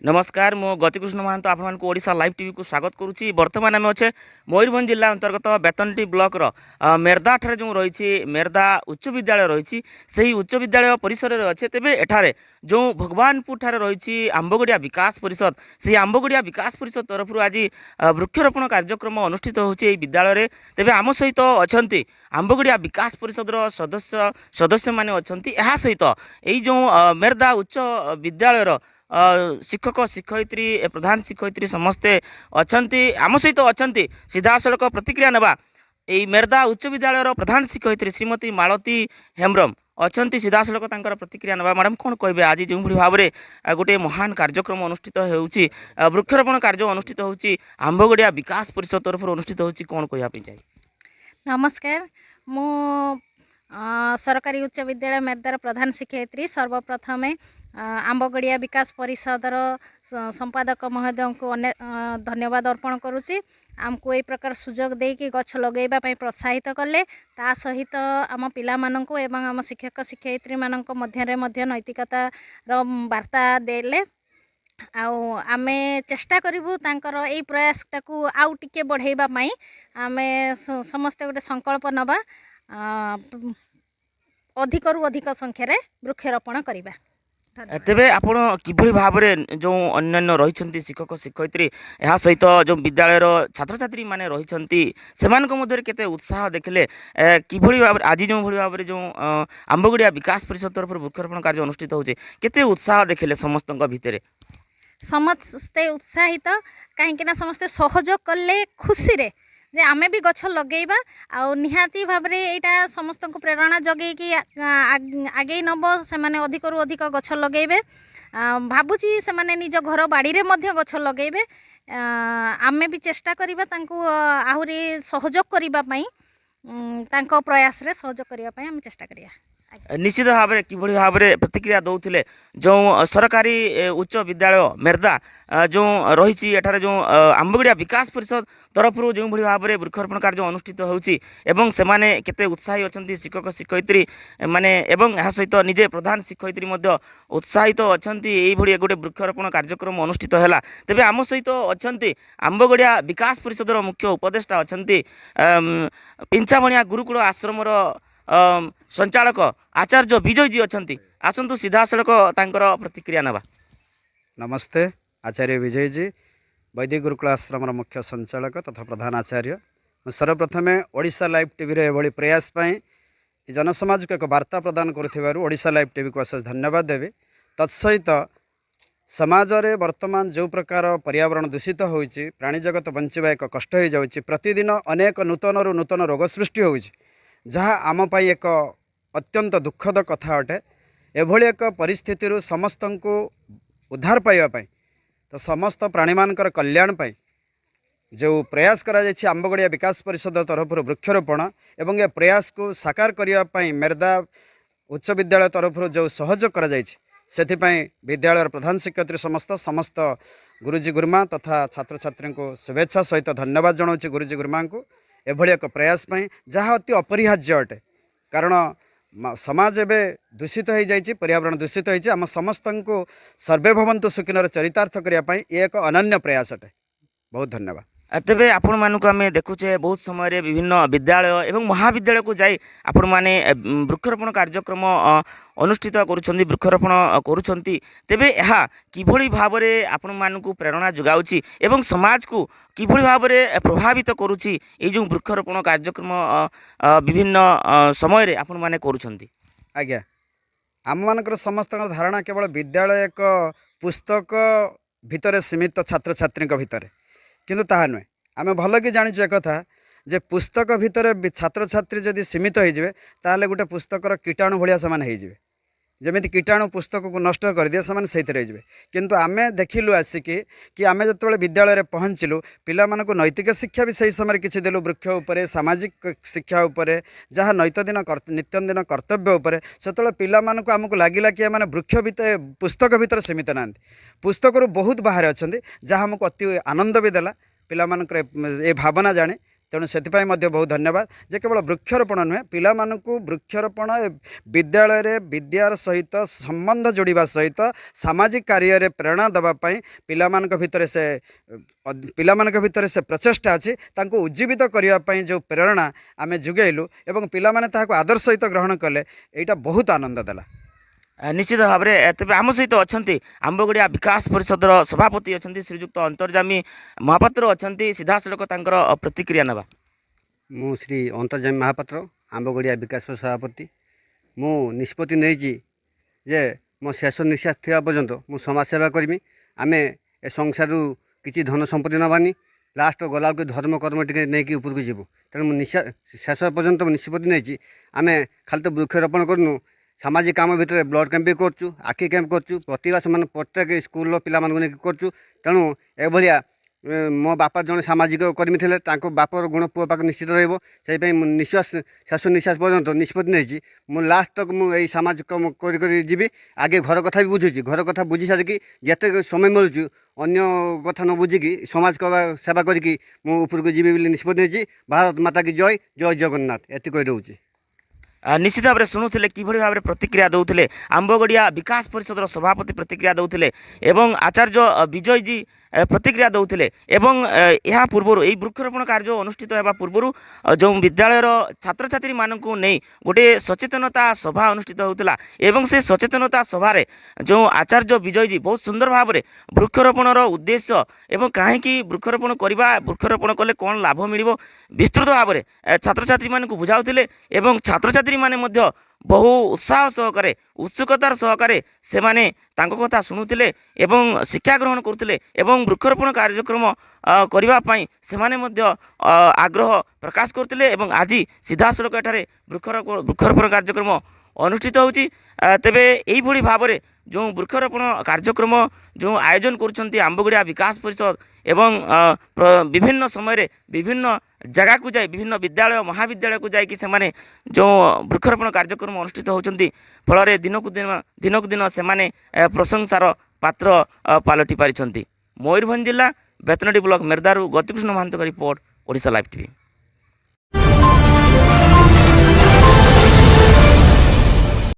नमस्कार मो गतिकृष्ण महांत आपण ओडिशा लाइव टीवी को स्वागत करुच्ची। बर्तमान आम अच्छे मयूरभंज जिला अंतर्गत बेतनटी ब्लॉक मेरदा ठारे जो रही मेरदा उच्च विद्यालय रही से उच्च विद्यालय परिसर में अच्छे तेज एठारे जो भगवानपुर ठारे रही आंबगड़िया विकास परिषद से आंबगड़िया विकास परिषद तरफ आज वृक्षरोपण कार्यक्रम अनुष्ठित होची विद्यालय तेज आम सहित अच्छा आंबगड़िया विकास परिषद सदस्य सदस्य मैंने अच्छा यह सहित यही जो मेरदा उच्च विद्यालय शिक्षक शिक्षयित्री प्रधान शिक्षयित्री समस्ते अच्छा आम सहित अच्छा सीधा सड़क प्रतिक्रिया नवा यही मेरदा उच्च विद्यालय प्रधान शिक्षयित्री श्रीमती मालती हेम्ब्रम अच्छा सीधा सड़क प्रतिक्रिया नवा। मैडम कौन कहे आज जो भाव में गोटे महान कार्यक्रम अनुष्ठित होउची वृक्षरोपण कार्य अनुष्ठित होउची आंबगड़िया विकास परिषद तरफ अनुष्ठित होउची कौन कहवाई चाहिए? नमस्कार मु सरकारी उच्च विद्यालय मेरदार प्रधान शिक्षयित्री सर्वप्रथमे आंबगड़िया विकास परिषदर संपादक महोदय को धन्यवाद अर्पण करुच्ची। आमको ये प्रकार सुजोग देकी गछ लगेबा पई प्रोत्साहित कले ता सहित आम पिला माननको एवं आम शिक्षक शिक्षयित्री माननक मध्य नैतिकता वार्ता देले आमे चेष्टा करूँ तांकर ए प्रयासटा को आउ टिके बढ़ाइबा पई आमे समस्ते गोटे संकल्प नबा अधिक रु अधिक संख्यार वृक्षरोपण करवा। तेबे आपण किभली भाव में जो अन्य रही शिक्षक शिक्षयित्री यह सहित जो विद्यालय छात्र छात्री माने रही केते उत्साह देखले किभली भाव आज जो भली भाव जो आंबगड़िया विकास परिषद तरफ वृक्षरोपण कार्य अनुष्ठित होचे केते उत्साह देखले समस्त भितर? समस्ते उत्साहित कहीं समस्ते सहयोग कले खुशी रे जे आमे भी गछ लगेबा आ निहाती भाव में यहाँ समस्त को प्रेरणा जगे कि आगे नब से माने अधिक रु अधिक गछ लगेबे भाबुची से माने निज घर बाड़ी रे मध्य गछ लगेबे आमे भी चेष्टा करिबा तांको आहुरी सहयोग करिबा पई तांको प्रयास रे सहयोग करिबा पई हम चेष्टा करिया। निश्चित भाव में किभली भाव में प्रतिक्रिया दौले जो सरकारी उच्च विद्यालय मेरदा जो रही एठारे जो आंबगड़िया विकास परिषद तरफ जो भली भाव में वृक्षरोपण कार्य अनुष्ठित होउची एवं से माने केते उत्साही अच्छा शिक्षक शिक्षयित्री माने एवं यह सहित निजे प्रधान शिक्षयित्री मध्य उत्साहित अच्छा यही गोटे वृक्षरोपण कार्यक्रम अनुष्ठित है। तेज आम सहित अच्छा आंबगड़िया विकास परिषदर मुख्य उपदेष्टा अच्छा पिंचामणिया गुरुकुल आश्रमर संचालक आचार्य विजय जी अच्छा आसतु सीधा सड़क प्रतिक्रिया नवा। नमस्ते आचार्य विजय जी वैदिक गुरुकुल आश्रम मुख्य संचालक तथा प्रधान आचार्य सर्वप्रथम ओडिशा लाइव टीवी रे एभली प्रयास पाई जनसमाज को एक वार्ता प्रदान करुथिबारु ओडिशा लाइव टीवी को अशेष धन्यवाद देवी। तत्सहित समाज रे वर्तमान जो प्रकार पर्यावरण दूषित होइछि प्राणी जगत बंचिबा एक कष्ट हो जाउछि प्रतिदिन अनेक नूतन रु नूतन रोग सृष्टि होइछि जहाँ आम पाई एक अत्यंत दुखद कथा अटे। एभली एक परिस्थिति समस्त को उद्धार पाइबा तो समस्त प्राणी मानकर कल्याण पाई जो प्रयास करा जायछि आंबगड़िया विकास परिषद तरफ वृक्षरोपण एवं ए प्रयास को साकार करने मेरदा उच्च विद्यालय तरफ जो सहयोग करा जायछि सेथिपाई विद्यालय प्रधान शिक्षयित्री समस्त गुरुजी गुरुमा तथा छात्र छात्री को शुभेच्छा सहित धन्यवाद जनाऊँ गुरुजी गुरुमा को एभली एक प्रयास पाई जहाँ अति अपरिहार्य अटे कारण समाज एवं दूषित हो जाइए पर्यावरण दूषित होती आम समस्त को सर्वे भवन्तु सुखिनर चरितार्थ करने ये एक अनन्य प्रयास अटे। बहुत धन्यवाद। तेबे आपण मानक आम देखुचे बहुत समय विभिन्न विद्यालय एवं महाविद्यालय को जाई आपण माने वृक्षरोपण कार्यक्रम अनुष्ठित करुछंती वृक्षरोपण करुछंती तेबे यह किभली भाव में आपण मानक प्रेरणा जोगाउची एवं समाज को किभली भाव में प्रभावित करुची ए जो वृक्षरोपण कार्यक्रम विभिन्न समय रे आपण माने करुछंती? आज्ञा आम मानकर समस्त धारणा केवल विद्यालय एक पुस्तक भितर सीमित छात्र छात्री भितर किंतु ताहा नुहे आम भल कि जाचु एक कथा जे पुस्तक भितर छात्र छात्री जदि सीमित होइजिवे ताले गोटे पुस्तकर कीटाणु भलिया समान होइजिवे जमिति कीटाणु पुस्तक को नष्ट कर दिए समान सहित रहिजिवे किंतु आमे देखिलु आसिकी कि आमे जतबेले विद्यालय रे पहुँचिलु पिला मानको नैतिक शिक्षा भी सही समय किछि देलु वृक्ष उपरे सामाजिक शिक्षा उपरे जहाँ नैतदिन नित्यदिन कर्तव्य उपरे सेतबेले पिला मानको आमको लागिला कि माने वृक्ष भितर पुस्तक भितर सीमित नांती पुस्तकरू बहुत बाहर अछंती जहाँ हमको अति आनंद भी देला पिला मानकर ए भावना जाने तेणु से बहुत धन्यवाद जे केवल वृक्षरोपण नुहे पिलामानंकु वृक्षरोपण विद्यालय विद्यार सहित संबंध जोड़वा सहित सामाजिक कार्य प्रेरणा देवाई पिलामानक भितर से प्रचेषा अच्छी उज्जीवित करने जो प्रेरणा आम जुगेलु एवं पिलामाने ताहाको आदर सहित ग्रहण कले यहाँ बहुत आनंद देला। निश्चित भाव में तेज आम सहित अच्छा आंबगड़िया विकास परिषद सभापति अच्छा श्रीजुक्त अंतर्जामी महापात्र अच्छा सीधा सड़क प्रतिक्रिया ना। मु श्री अंतर्जामी महापात्र आंबगड़िया विकास परिषद सभापति मु निष्पत्ति नहीं जे मो शेष निश्वास थी पर्यंत मु समाज सेवा करमी। आम ए संसार किसी धन संपत्ति नबानी लास्ट गला को धर्म कर्म टे नहीं ऊपर को जीवु तेणु मुझे शेष पर्यंत निष्पत्ति नहीं आम खाली तो वृक्षरोपण करनु सामाजिक काम भितर ब्लड कैंप भी करचु आखि कैंप करचु प्रतिवर्ष मान प्रत्येक स्कूल पिला करचु। तेणु एभलिया मो बापा जड़े सामाजिक कर्मी थे बापर गुण पुओ पाक निश्चित रही निश्वास शेष निश्वास पर्यंत निष्पत्ति नहीं मुझे लास्ट तक मुझे सामाजिक कम कर आगे घर कथा भी बुझुची घर कथा बुझी सारिकी जिते समय मिलूँ अन्य कथा न बुझिकी समाज सेवा करी ऊपर को जीवी निष्पत्ति नहीं। भारत माता की जय जय जगन्नाथ एति कही रोचे। निश्चित भाव में शुणुले कि भाव में प्रतिक्रिया दौले आंबगड़िया विकास परिषद सभापति प्रतिक्रिया दौले एवं आचार्य विजय जी प्रतिक्रिया दौले एवं यह पूर्व यही वृक्षरोपण कार्य अनुष्ठित होगा पूर्व जो विद्यालय छात्र छात्री मानक नहीं गोटे सचेतनता सभा अनुष्ठित होता एवं से सचेतनता सभारे जो आचार्य विजय जी बहुत सुंदर भाव में वृक्षरोपणर उद्देश्य एवं कहीं वृक्षरोपण करवा वृक्षरोपण कले कौन लाभ मिल विस्तृत भाव में छात्र छात्री मानक बुझाऊले एवं छात्र छात्री माने मध्य बहु उत्साह सहकारे उत्सुकतार सहकारे से माने तांको कथा शुणुले एवं शिक्षा ग्रहण करते एवं वृक्षरोपण कार्यक्रम करने से माने मध्य आग्रह प्रकाश करते एवं आज सीधा सड़क एठारे वृक्षरोपण कार्यक्रम अनुष्ठित होची। तेबे यही भाव में जो वृक्षरोपण कार्यक्रम जो आयोजन करुँच आंबगड़िया विकास परिषद एवं विभिन्न समय विभिन्न जगह को जाए विभिन्न विद्यालय महाविद्यालय को जाकि से माने जो वृक्षरोपण कार्यक्रम अनुष्ठित होती फल दिनकू दिन से माने प्रशंसार पात्र पलटि पारिछंती। मयूरभंज जिला Betnoti block Merdaru Gatikrishna Mahant report Odisha live TV.